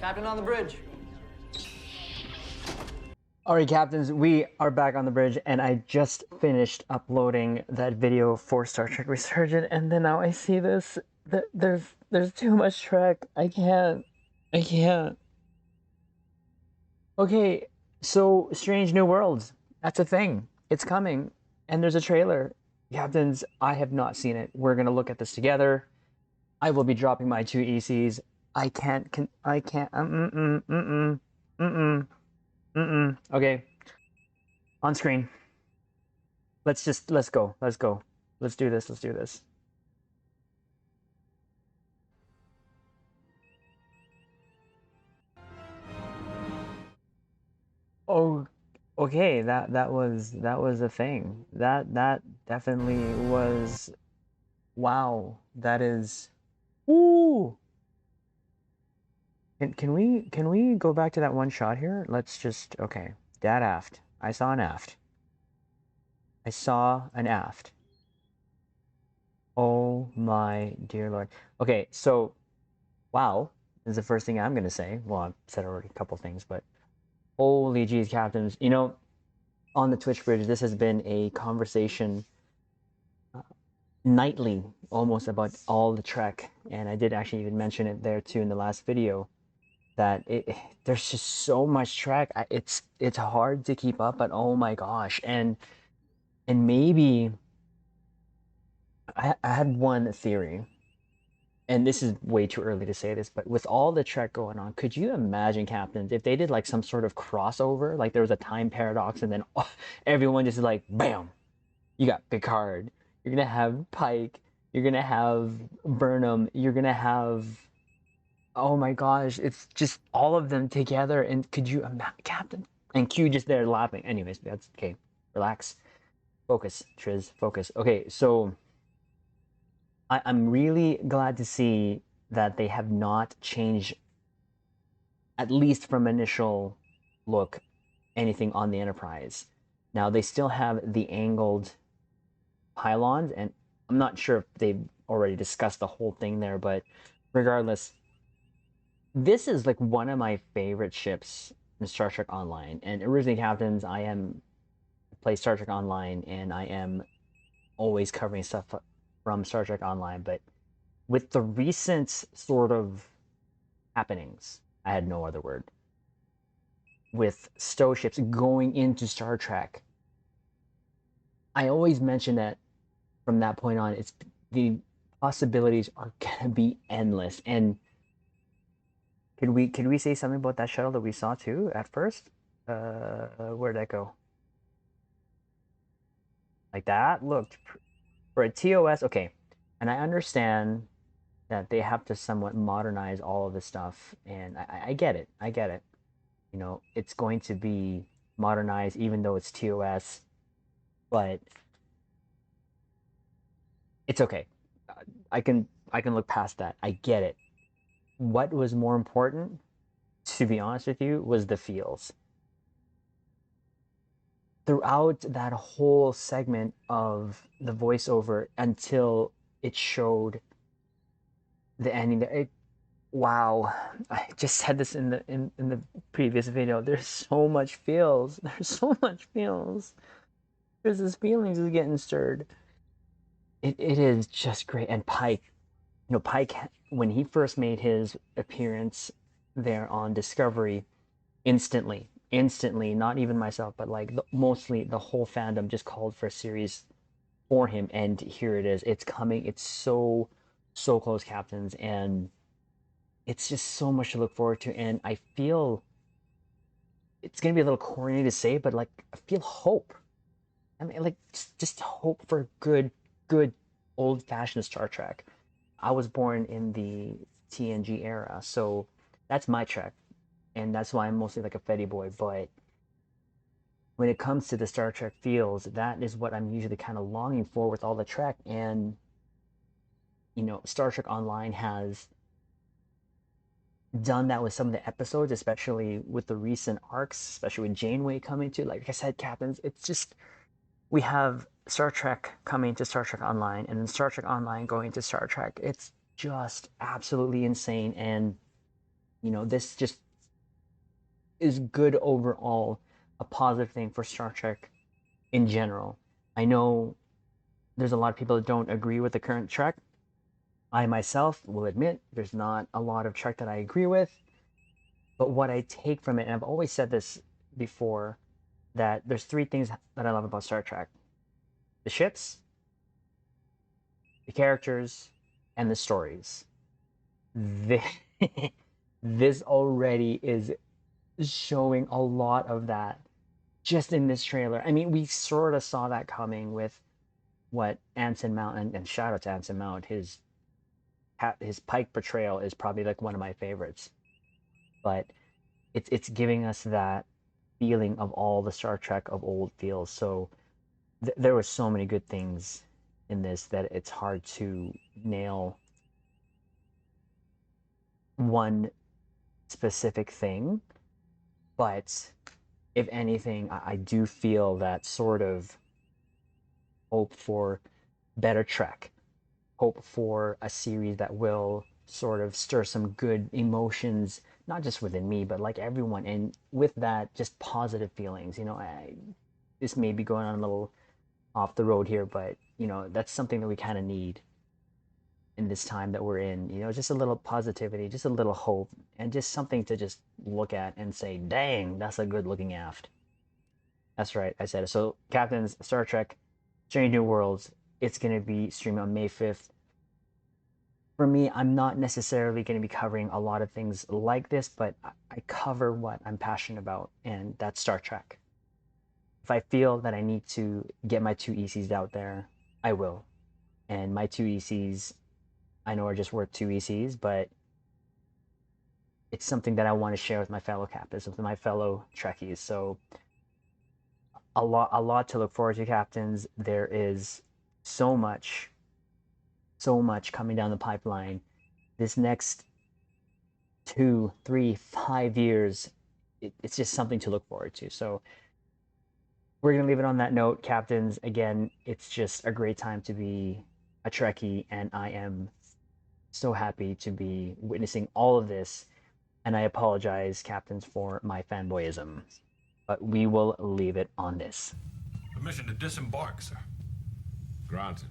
Captain on the bridge. All right, captains, we are back on the bridge, and I just finished uploading that video for Star Trek Resurgent, and then now I see this. There's too much Trek. I can't. Okay, so Strange New Worlds. That's a thing. It's coming, and there's a trailer. Captains, I have not seen it. We're gonna look at this together. I will be dropping my two ECs. I can't. Okay, on screen. Let's go. Let's go. Let's do this. Let's do this. Oh, okay. That was a thing. That definitely was. Wow. That is. Ooh. Can we go back to that one shot here? Let's just okay. Dad aft. I saw an aft. I saw an aft. Oh my dear Lord. Okay, so wow is the first thing I'm gonna say. Well, I've said already a couple things, but holy geez, captains. You know, on the Twitch bridge, this has been a conversation nightly almost about all the Trek, and I did actually even mention it there too in the last video that there's just so much Trek. It's hard to keep up, but oh my gosh, and maybe I had one theory, and this is way too early to say this, but with all the Trek going on, could you imagine, captains, if they did like some sort of crossover, like there was a time paradox, and then everyone just like bam, you got Picard, you're gonna have Pike, you're gonna have Burnham, you're gonna have, oh my gosh, it's just all of them together, and could you imagine, Captain? And Q just there laughing. Anyways, that's okay. Relax, focus, Triz, focus. Okay, so I'm really glad to see that they have not changed, at least from initial look, anything on the Enterprise. Now they still have the angled pylons, and I'm not sure if they've already discussed the whole thing there, but regardless, this is like one of my favorite ships in Star Trek Online. And originally, captains, play Star Trek Online, and I am always covering stuff from Star Trek Online, but with the recent sort of happenings, I had no other word, with stow ships going into Star Trek, I always mention that from that point on, it's the possibilities are gonna be endless. And could we say something about that shuttle that we saw too at first? Where'd that go? Like that looked for a TOS, okay. And I understand that they have to somewhat modernize all of this stuff, and I get it. I get it. You know, it's going to be modernized even though it's TOS, but it's okay. I can look past that. I get it. What was more important, to be honest with you, was the feels. Throughout that whole segment of the voiceover until it showed the ending, wow, I just said this in the previous video. There's so much feels. There's so much feels. There's this feelings is getting stirred. It is just great. And Pike, you know, Pike, when he first made his appearance there on Discovery, instantly, not even myself, but like mostly the whole fandom just called for a series for him, and here it is. It's coming. It's so close, captains, and it's just so much to look forward to. And I feel it's gonna be a little corny to say, but like I feel hope. I mean, like just hope for good old-fashioned Star Trek. I was born in the TNG era, so that's my Trek, and that's why I'm mostly like a Fetty boy. But when it comes to the Star Trek feels, that is what I'm usually kind of longing for with all the Trek. And you know, Star Trek Online has done that with some of the episodes, especially with the recent arcs, especially with Janeway coming to. Like I said, captains, it's just we have Star Trek coming to Star Trek Online, and then Star Trek Online going to Star Trek. It's just absolutely insane. And this just is good overall, a positive thing for Star Trek in general. I know there's a lot of people that don't agree with the current Trek. I myself will admit there's not a lot of Trek that I agree with, but what I take from it, and I've always said this before, that there's three things that I love about Star Trek: the ships, the characters, and the stories. This, this already is showing a lot of that just in this trailer. I mean, we sort of saw that coming with what Anson Mount, and shout out to Anson Mount. His Pike portrayal is probably like one of my favorites, but it's giving us that feeling of all the Star Trek of old feels. So there were so many good things in this that it's hard to nail one specific thing. But if anything, I do feel that sort of hope for better Trek, hope for a series that will sort of stir some good emotions, not just within me, but like everyone. And with that, just positive feelings. This may be going on a little off the road here, but that's something that we kind of need in this time that we're in. Just a little positivity, just a little hope, and just something to just look at and say, "Dang, that's a good looking aft." That's right, I said it. So, Captain's Star Trek: Strange New Worlds. It's gonna be streaming on May 5th. For me, I'm not necessarily going to be covering a lot of things like this, but I cover what I'm passionate about, and that's Star Trek. If I feel that I need to get my two ECs out there, I will. And my two ECs, I know are just worth two ECs, but it's something that I want to share with my fellow captains, with my fellow Trekkies. So a lot to look forward to, captains. There is so much, so much coming down the pipeline. This next 2, 3, 5 years, it's just something to look forward to. So we're going to leave it on that note, captains. Again, it's just a great time to be a Trekkie, and I am so happy to be witnessing all of this. And I apologize, captains, for my fanboyism, but we will leave it on this. Permission to disembark, sir. Granted.